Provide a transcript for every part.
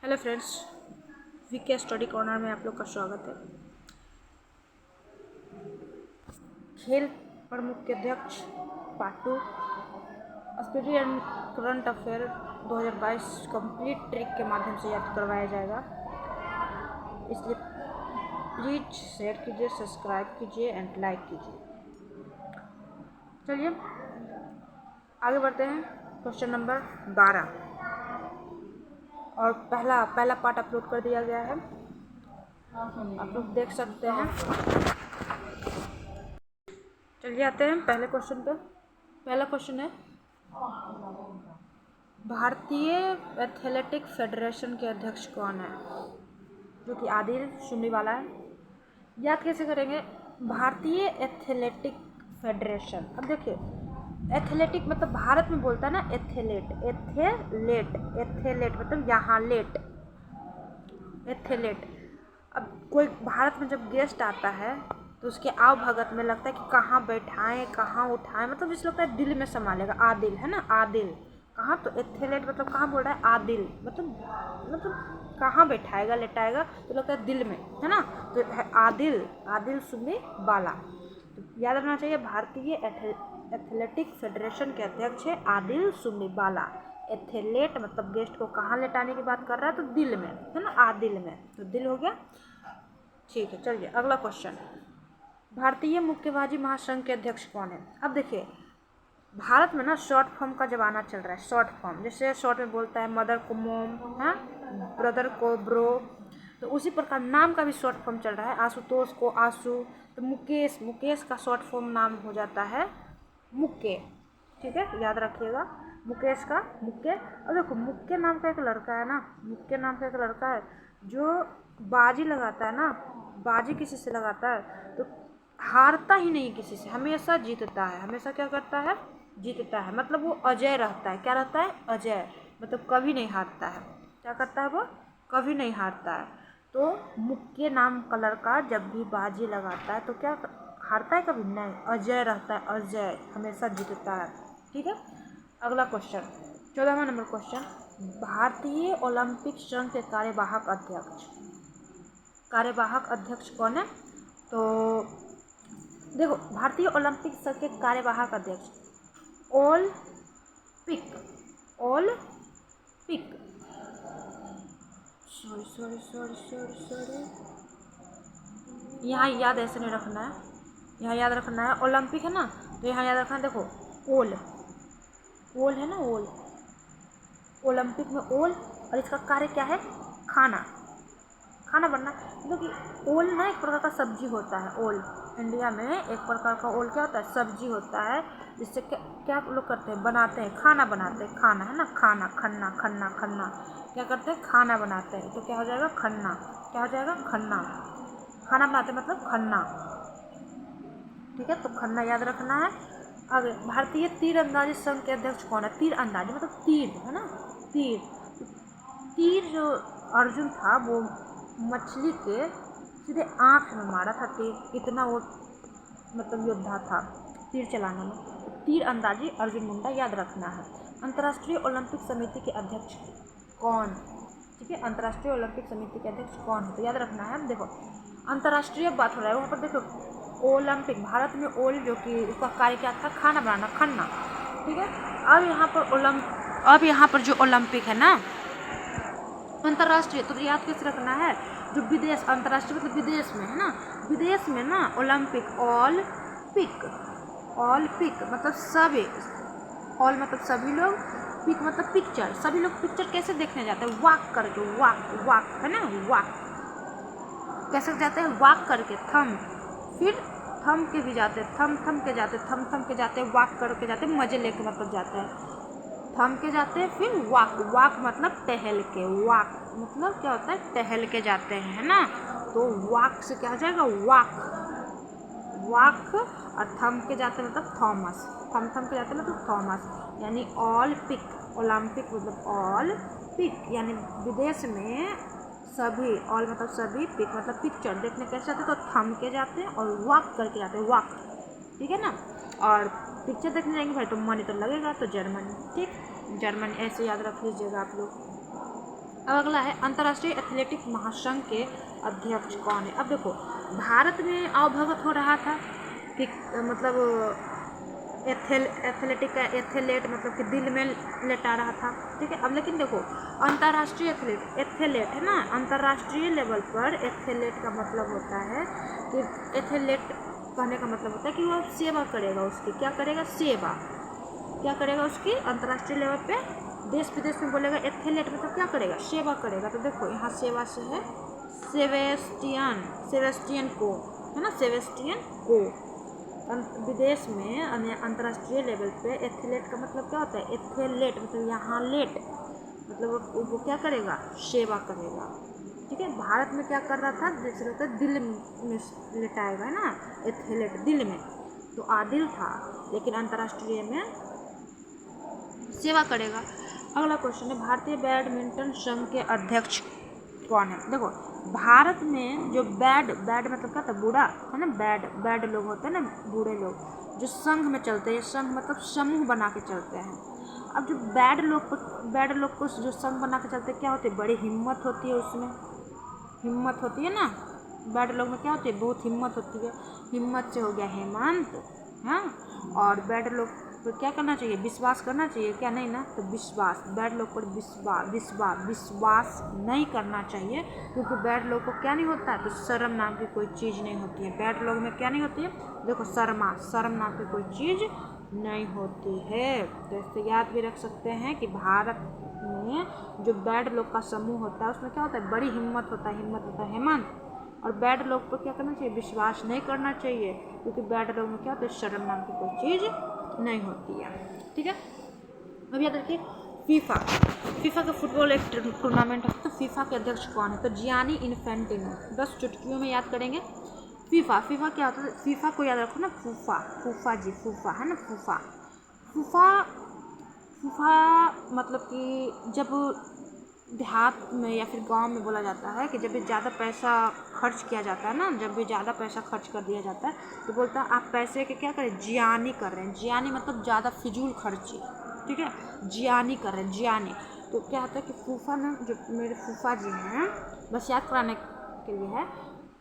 Hello friends, VK study corner में आप लोग का स्वागत है। खेल प्रमुख के अध्यक्ष part 2 speedy and current affair 2022 complete trick के माध्यम से याद करवाया जाएगा, इसलिए प्लीज शेयर कीजिए, सब्सक्राइब कीजिए एंड लाइक कीजिए। चलिए आगे बढ़ते हैं। क्वेश्चन नंबर 12 और पहला पार्ट अपलोड कर दिया गया है, आप लोग देख सकते हैं। चलिए आते हैं पहले क्वेश्चन पे। पहला क्वेश्चन है, भारतीय एथलेटिक फेडरेशन के अध्यक्ष कौन है? जो कि आदिल सुमरीवाला है। याद कैसे करेंगे? भारतीय एथलेटिक फेडरेशन। अब देखिए, एथलेटिक मतलब भारत में बोलता है ना एथलेट, एथलेट मतलब यहाँ लेट, एथलेट। अब कोई भारत में जब गेस्ट आता है तो उसके आव भगत में लगता है कि कहाँ बैठाएं, कहाँ उठाएं, मतलब जिस लगता है दिल में संभालेगा। आदिल है ना, आदिल कहाँ, तो एथलेट मतलब कहाँ बोल रहा है? आदिल मतलब कहाँ बैठाएगा, लेटाएगा, तो लगता है दिल में, है ना। तो है आदिल सुमरीवाला। तो याद रखना चाहिए, भारतीय एथलेटिक फेडरेशन के अध्यक्ष है आदिल सुमरीवाला। एथलेट मतलब गेस्ट को कहाँ लेटाने की बात कर रहा है? तो दिल में, है ना, आदिल में। तो दिल हो गया, ठीक है। चलिए अगला क्वेश्चन, भारतीय मुक्केबाजी महासंघ के अध्यक्ष कौन है? अब देखिए, भारत में ना शॉर्ट फॉर्म का जमाना चल रहा है। शॉर्ट फॉर्म, जैसे शॉर्ट में बोलता है मदर को मोम, है, ब्रदर को ब्रो, तो उसी प्रकार नाम का भी शॉर्ट फॉर्म चल रहा है। आशुतोष को आशु, तो मुकेश का शॉर्ट फॉर्म नाम हो जाता है मुक्के, ठीक है, याद रखिएगा, मुकेश का मुक्के। और देखो, मुक्के नाम का एक लड़का है ना, मुक्के नाम का एक लड़का है जो बाजी लगाता है ना, बाजी किसी से लगाता है तो हारता ही नहीं किसी से, हमेशा जीतता है। हमेशा क्या करता है? जीतता है, मतलब वो अजय रहता है। क्या रहता है? अजय, मतलब कभी नहीं हारता है। क्या करता है वो? कभी नहीं हारता है। तो मुक्के नाम का लड़का जब भी बाजी लगाता है तो क्या हारता है? कभी नहीं, अजय रहता है, अजय, हमेशा जीतता है, ठीक है। अगला क्वेश्चन, 14वां नंबर क्वेश्चन, भारतीय ओलंपिक संघ के कार्यवाहक अध्यक्ष कौन है? तो देखो, भारतीय ओलंपिक संघ के कार्यवाहक अध्यक्ष ओलंपिक सॉरी, यहाँ याद ऐसे नहीं रखना है, यहाँ याद रखना है ओलंपिक है ना, तो यहाँ याद रखना है। देखो, ओल है ना, ओलंपिक में ओल, और इसका कार्य क्या है? खाना बनना। क्योंकि ओल ना एक प्रकार का सब्जी होता है। ओल इंडिया में एक प्रकार का ओल क्या होता है? सब्जी होता है, जिससे क्या लोग करते हैं? बनाते हैं, खाना बनाते हैं, खाना है ना, खन्ना क्या करते हैं? खाना बनाते हैं। तो क्या हो जाएगा? खन्ना। क्या हो जाएगा? खन्ना। खाना बनाते हैं मतलब खन्ना, ठीक है। तो खन्ना याद रखना है। आगे, भारतीय तीरंदाजी संघ के अध्यक्ष कौन है? तीरंदाजी मतलब तीर, है ना, तीर जो अर्जुन था वो मछली के सीधे आँख में मारा था तीर, इतना वो मतलब योद्धा था तीर चलाने में। तीर अंदाजी अर्जुन मुंडा, याद रखना है। अंतर्राष्ट्रीय ओलंपिक समिति के अध्यक्ष कौन? ठीक है, अंतर्राष्ट्रीय ओलंपिक समिति के अध्यक्ष कौन है? तो याद रखना है। देखो, अंतर्राष्ट्रीय बात हो रहा है, वहाँ पर देखो ओलंपिक, भारत में ओल जो कि उसका कार्य क्या था? खाना बनाना, खन्ना, ठीक है। अब यहाँ पर जो ओलंपिक है ना अंतर्राष्ट्रीय, तो याद कैसे रखना है? जो विदेश, अंतर्राष्ट्रीय मतलब विदेश में, है ना, विदेश में ना ओलंपिक, ऑल पिक मतलब सभी, ऑल मतलब सभी लोग, पिक मतलब पिक्चर, सभी लोग पिक्चर कैसे देखने जाते हैं? वॉक करके, वॉक है ना, वॉक कैसे जाते हैं? वॉक करके, फिर थम के भी जाते, थम के जाते, वॉक करके जाते, मजे लेके मतलब जाते हैं, थम के जाते हैं, फिर वॉक मतलब टहल के, वॉक मतलब क्या होता है? टहल के जाते हैं, है ना। तो वॉक से क्या हो जाएगा? वॉक, और थम के जाते मतलब थॉमस, थम के जाते मतलब थॉमस, यानी ऑल पिक, ओलंपिक मतलब ऑल पिक, यानी विदेश में सभी, ऑल मतलब सभी, पिक मतलब पिक्चर देखने कैसे जाते हैं? तो थम के जाते हैं और वॉक करके जाते हैं, वॉक, ठीक है ना। और पिक्चर देखने जाएंगे भाई तो मनी तो लगेगा, तो जर्मनी, ठीक, जर्मनी ऐसे याद रख लीजिएगा आप लोग। अब अगला है अंतर्राष्ट्रीय एथलेटिक महासंघ के अध्यक्ष कौन है। अब देखो भारत में अवभगत हो रहा था कि मतलब एथलेटिक का एथलेट मतलब कि दिल में लेटा रहा था, ठीक है। अब लेकिन देखो अंतर्राष्ट्रीय एथलेट है ना, अंतर्राष्ट्रीय लेवल पर एथलेट का मतलब होता है कि एथलेट कहने का मतलब होता है कि वो सेवा करेगा, उसकी क्या करेगा, सेवा क्या करेगा उसकी, अंतर्राष्ट्रीय लेवल पे देश विदेश में बोलेगा एथलेट मतलब क्या करेगा, सेवा करेगा। तो देखो यहाँ सेवा से है सेवेस्टियन को, है ना, सेवेस्टियन को। विदेश में अंतर्राष्ट्रीय लेवल पे एथलेट का मतलब क्या होता है, एथलेट मतलब यहाँ लेट मतलब वो क्या करेगा, सेवा करेगा, ठीक है। भारत में क्या कर रहा था, जैसे होता है दिल में लेटाएगा, है ना, एथलेट दिल में, तो आदिल था, लेकिन अंतर्राष्ट्रीय में सेवा करेगा। अगला क्वेश्चन है भारतीय बैडमिंटन संघ के अध्यक्ष कौन है। देखो भारत में जो बैड मतलब क्या था, बूढ़ा है ना, बैड लोग होते हैं ना, बूढ़े लोग जो संघ में चलते हैं, संघ मतलब समूह बना के चलते हैं। अब जो बैड लोग को जो संघ बना के चलते हैं, क्या होती है, बड़ी हिम्मत होती है, उसमें हिम्मत होती है ना, बैड लोग में क्या होती है, बहुत हिम्मत होती है। हिम्मत से हो गया हेमंत, हाँ। और बैड लोग पर क्या करना चाहिए, विश्वास करना चाहिए, क्या नहीं ना, तो विश्वास, बैड लोग पर विश्वास नहीं करना चाहिए, क्योंकि बैड लोग को क्या नहीं होता है, तो शर्म नाम की कोई चीज़ नहीं होती है। बैड लोग में क्या नहीं होती है, देखो शर्म नाम की कोई चीज़ नहीं होती है। तो इससे याद भी रख सकते हैं कि भारत में जो बैड लोग का समूह होता है उसमें क्या होता है, बड़ी हिम्मत होता है हेमंत। और बैड लोग पर क्या करना चाहिए, विश्वास नहीं करना चाहिए, क्योंकि बैड लोग में क्या होता है, शर्म नाम की कोई चीज़ नहीं होती है, ठीक है। अब याद रखिए फीफा का फुटबॉल एक टूर्नामेंट है, तो फीफा के अध्यक्ष कौन है, तो जियानी इन्फेंटिनो। बस चुटकियों में याद करेंगे। फीफा क्या होता है, फीफा को याद रखो ना, फूफा है ना, फूफा मतलब कि जब देहात में या फिर गांव में बोला जाता है कि जब भी ज़्यादा पैसा खर्च किया जाता है ना, जब भी ज़्यादा पैसा खर्च कर दिया जाता है, तो बोलता है आप पैसे के क्या करें, जियानी कर रहे हैं। जियानी मतलब ज़्यादा फिजूल खर्ची, ठीक है, जियानी कर रहे हैं, जियानी। तो क्या होता है कि फूफा ना, जो मेरे फूफा जी हैं, बस याद कराने के लिए है,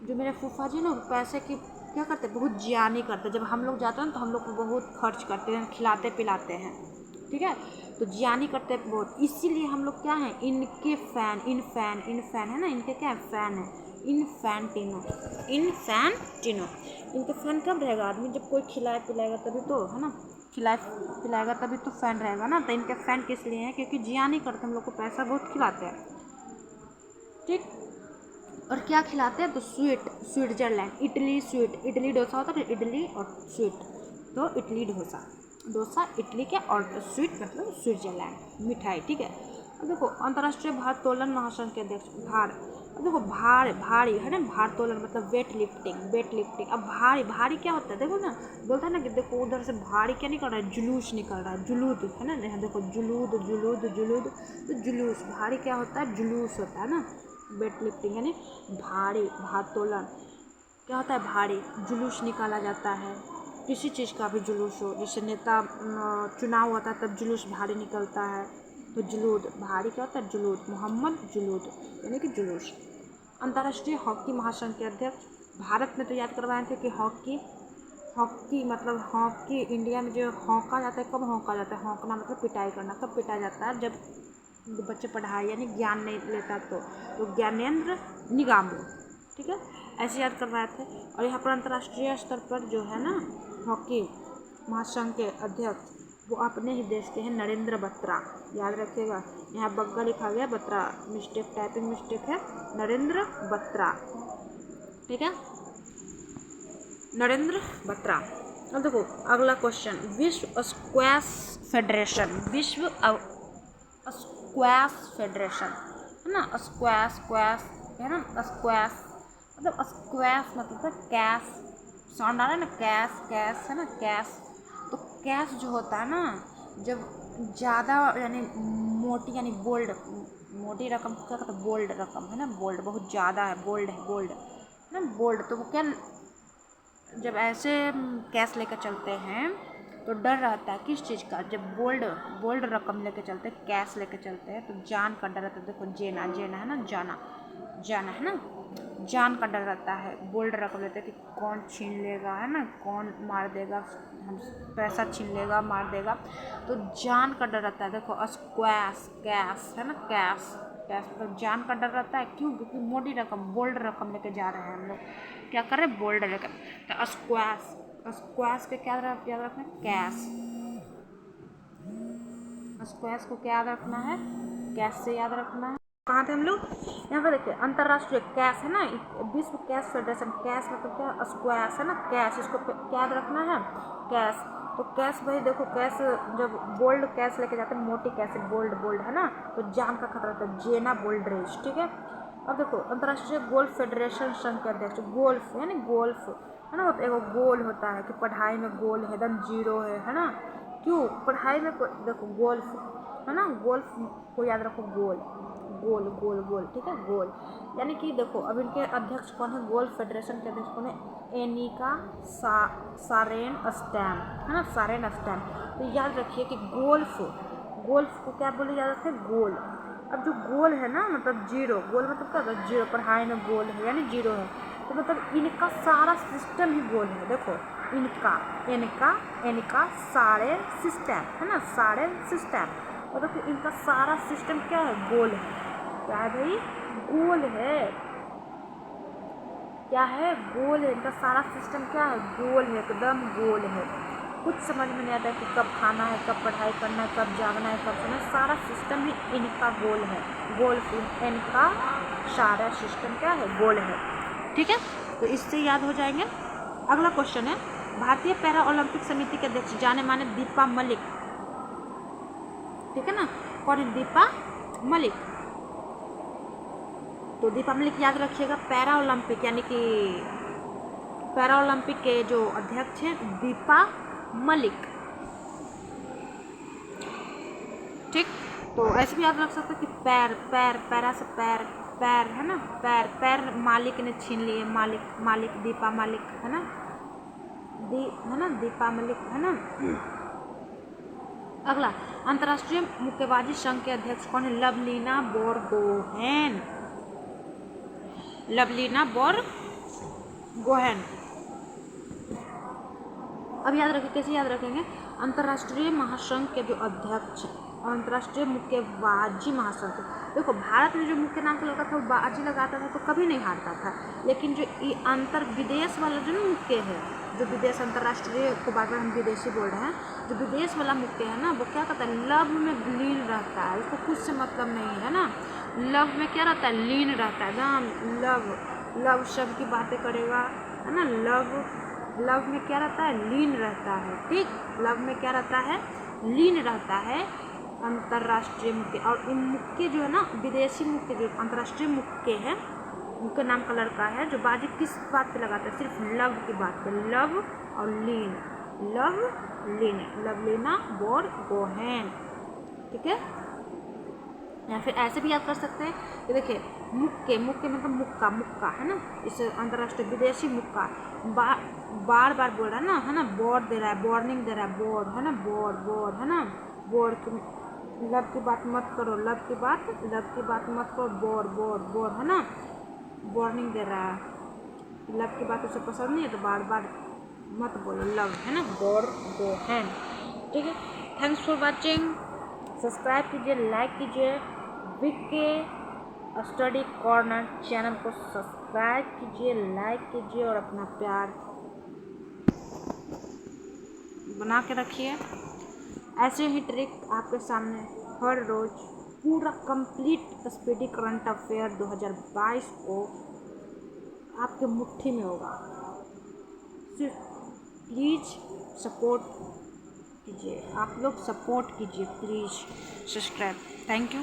जो मेरे फूफा जी ना पैसे की क्या करते हैं, बहुत जियानी करते हैं। जब हम लोग जाते हैं तो हम लोग को बहुत खर्च करते हैं, खिलाते पिलाते हैं, ठीक है, तो जियानी करते हैं बहुत। इसीलिए हम लोग क्या हैं, इनके फैन है ना, इनके क्या है, फैन है, इन्फेंटिनो। इनके फैन कब रहेगा आदमी, जब कोई खिलाए पिलाएगा तभी तो, है ना, खिलाए पिलाएगा तभी तो फैन रहेगा ना। तो इनके फैन किस लिए हैं, क्योंकि जियानी करते हम लोग को पैसा बहुत खिलाते हैं, ठीक। और क्या खिलाते हैं, तो स्विट्जरलैंड, इडली डोसा होता है, इडली और स्वीट, तो इडली डोसा इटली के, और स्वीट मतलब स्विट्जरलैंड, मिठाई, ठीक है। अब देखो अंतर्राष्ट्रीय भारोत्तोलन महासंघ के अध्यक्ष अब देखो भारी है ना, भारोत्तोलन मतलब वेट लिफ्टिंग। अब भारी क्या होता है, देखो ना, बोलता है ना कि देखो उधर से भारी क्या निकल रहा है, जुलूस निकल रहा है, जुलूद है ना, यहाँ देखो जुलूद, तो जुलूस, भारी क्या होता है, जुलूस होता है ना, वेट लिफ्टिंग यानी भारी, भारोत्तोलन क्या होता है, भारी जुलूस निकाला जाता है, किसी चीज़ का भी जुलूस हो, जैसे नेता चुनाव होता है तब जुलूस भारी निकलता है, तो जुलूद, भारी क्या होता है, जुलूद, मोहम्मद जुलूद यानी कि जुलूस। अंतर्राष्ट्रीय हॉकी महासंघ के अध्यक्ष, भारत में तो याद करवाए थे कि हॉकी मतलब हॉकी इंडिया में जो हॉका जाता है, कब हॉका जाता है, हॉकना मतलब पिटाई करना, कब पिटाया जाता है, जब बच्चे पढ़ाई यानी ज्ञान नहीं लेता तो ज्ञानेंद्र निगामू, ठीक है, ऐसे याद करवाए थे। और यहाँ पर अंतर्राष्ट्रीय स्तर पर जो है ना हॉकी महासंघ के अध्यक्ष, वो अपने ही देश के हैं, नरेंद्र बत्रा, याद रखिएगा, यहाँ बग्गा लिखा गया, बत्रा मिस्टेक, टाइपिंग मिस्टेक है, नरेंद्र बत्रा, ठीक है, नरेंद्र बत्रा। अब देखो अगला क्वेश्चन, विश्व स्क्वैश फेडरेशन है ना, स्क्वैश है ना, स्क्वैश मतलब स्क्वैश मतलब कैश, साउंड आ रहा है ना, कैश है ना, कैश। तो कैश जो होता है ना, जब ज़्यादा यानी मोटी यानी बोल्ड, मोटी रकम क्या कहते हैं, बोल्ड रकम है ना, बोल्ड बहुत ज़्यादा है, बोल्ड है ना, बोल्ड, तो वो क्या, जब ऐसे कैश लेकर चलते हैं तो डर रहता है किस चीज़ का, जब बोल्ड बोल्ड रकम लेके चलते हैं, कैश लेके चलते हैं, तो जान का डर रहता है। देखो जेना, जेना है ना, जाना जाना है ना, जान का डर रहता है। बोल्ड रकम लेते हैं कि कौन छीन लेगा, है ना, कौन मार देगा, हम पैसा छीन लेगा, मार देगा, तो जान का डर रहता है। देखो स्क्वैश, कैश है ना, कैश कैश मतलब जान का डर रहता है। क्यों? क्योंकि मोटी रकम, बोल्ड रकम लेके जा रहे हैं हम लोग, क्या कर रहे हैं, बोल्ड लेकर। तो स्क्वैश, स्क्वैश के क्या याद रखना है, कैश। स्क्वैश को क्या याद रखना है, कैश से याद रखना है। कहाँ थे हम लोग, यहाँ पर देखिए अंतर्राष्ट्रीय कैश है ना, विश्व कैश फेडरेशन, कैश मतलब क्या, स्क्वैश है ना, कैश, इसको क्या याद रखना है, कैश। तो कैश भाई देखो, कैश जब बोल्ड कैश लेके जाते हैं, मोटी कैश, बोल्ड बोल्ड है ना, तो जान का खतरा रहता है, जेना बोल्ड रेस, ठीक है। अब देखो अंतर्राष्ट्रीय गोल्फ फेडरेशन संघ के अध्यक्ष, गोल्फ यानी गोल्फ है ना, एक गोल होता है कि पढ़ाई में गोल है, एकदम जीरो है ना, क्यों, पढ़ाई में देखो गोल्फ है ना, गोल्फ को याद रखो, गोल गोल गोल गोल, ठीक है, गोल। यानी कि देखो अब इनके अध्यक्ष कौन है, गोल्फ फेडरेशन के अध्यक्ष कौन है, एनिका सारेन स्टैम है ना, सारेन स्टैम। तो याद रखिए कि गोल्फ, गोल्फ को क्या बोले, याद रखिए गोल। अब जो गोल है ना, मतलब जीरो, गोल मतलब क्या होता है, जीरो, पढ़ाई में गोल है यानी जीरो है, तो मतलब इनका सारा सिस्टम ही गोल है। देखो इनका, इनका इनका सारे सिस्टम है ना, सारे सिस्टम, और देखो इनका सारा सिस्टम क्या है, गोल है। क्या है भाई, गोल है, क्या है, गोल है, इनका सारा सिस्टम क्या है, गोल है, एकदम गोल है। कुछ समझ में नहीं आता है कि कब खाना है, कब पढ़ाई करना है, कब जागना है, कब सोना है, सारा सिस्टम ही इनका गोल है, गोल। इनका सारा सिस्टम क्या है, गोल है, ठीक है। तो इससे याद हो जाएंगे। अगला क्वेश्चन है, भारतीय पैरा ओलंपिक समिति के अध्यक्ष जाने माने दीपा मलिक, ठीक है ना, कौन है, दीपा मलिक। तो दीपा मलिक याद रखिएगा, पैरा ओलंपिक यानी कि पैरा ओलंपिक के जो अध्यक्ष हैं दीपा मलिक, ठीक। तो ऐसे भी याद रख सकते हैं कि पैर, पैर, पैरा से पैर, पैर है ना, पैर, पैर मालिक ने छीन लिए, मालिक, मालिक दीपा मलिक है ना, है ना, दीपा मलिक है ना। अगला, अंतर्राष्ट्रीय मुक्केबाजी संघ के अध्यक्ष कौन है, लवलीना बोरगोहेन, लवलीना बोरगोहेन। अब याद रखें, कैसे याद रखेंगे, अंतर्राष्ट्रीय महासंघ के जो अध्यक्ष, अंतर्राष्ट्रीय मुक्केबाजी महासंघ, देखो भारत में जो मुक्के नाम का लड़का था वो बाजी लगाता था तो कभी नहीं हारता था, लेकिन जो ये अंतर विदेश वाला जो मुक्के है, जो विदेश, अंतर्राष्ट्रीय को बार बार हम विदेशी बोल रहे हैं, जो विदेश वाला मुक्के है ना, वो क्या करता है, लव में लीन रहता है, उसको कुछ से मतलब नहीं है ना, लव में क्या रहता है, लीन रहता है एकदम, लव, लव शब्द की बातें करेगा है ना, लव, लव में क्या रहता है, लीन रहता है, ठीक, लव में क्या रहता है, लीन रहता है अंतर्राष्ट्रीय मुक्के। और इन मुक्के जो है ना, विदेशी मुक्के जो अंतर्राष्ट्रीय मुक्के हैं, उनके नाम का लड़का है जो बाजी किस बात पे लगाता है, सिर्फ लव की बात पे, लव और लीन, लव लीन, लवलीना बोरगोहेन, ठीक है। या फिर ऐसे भी याद कर सकते हैं कि देखिए मुक्के, मुक्के मतलब मुक्का, मुक्का है ना, इसे अंतर्राष्ट्रीय विदेशी मुक्का, बार बार बोल रहा है ना, बोर्ड दे रहा है, वार्निंग दे रहा है, बोर्ड है ना, बोर्ड, बोर्ड है ना, बोर्ड की, लव की बात मत करो, लव की बात मत करो, बोर्ड, बोर्ड, बोर्ड है ना, वार्निंग दे रहा है, लव की बात उसे पसंद नहीं है तो बार बार मत बोलो, लव है ना, बोरगोहेन, ठीक है। थैंक्स फॉर वॉचिंग, सब्सक्राइब कीजिए, लाइक कीजिए, विके स्टडी कॉर्नर चैनल को सब्सक्राइब कीजिए, लाइक कीजिए और अपना प्यार बना के रखिए। ऐसे ही ट्रिक आपके सामने हर रोज़ पूरा कंप्लीट स्पीडी करंट अफेयर 2022 को आपके मुट्ठी में होगा। सिर्फ प्लीज़ सपोर्ट कीजिए, आप लोग सपोर्ट कीजिए, प्लीज़ सब्सक्राइब। Thank you.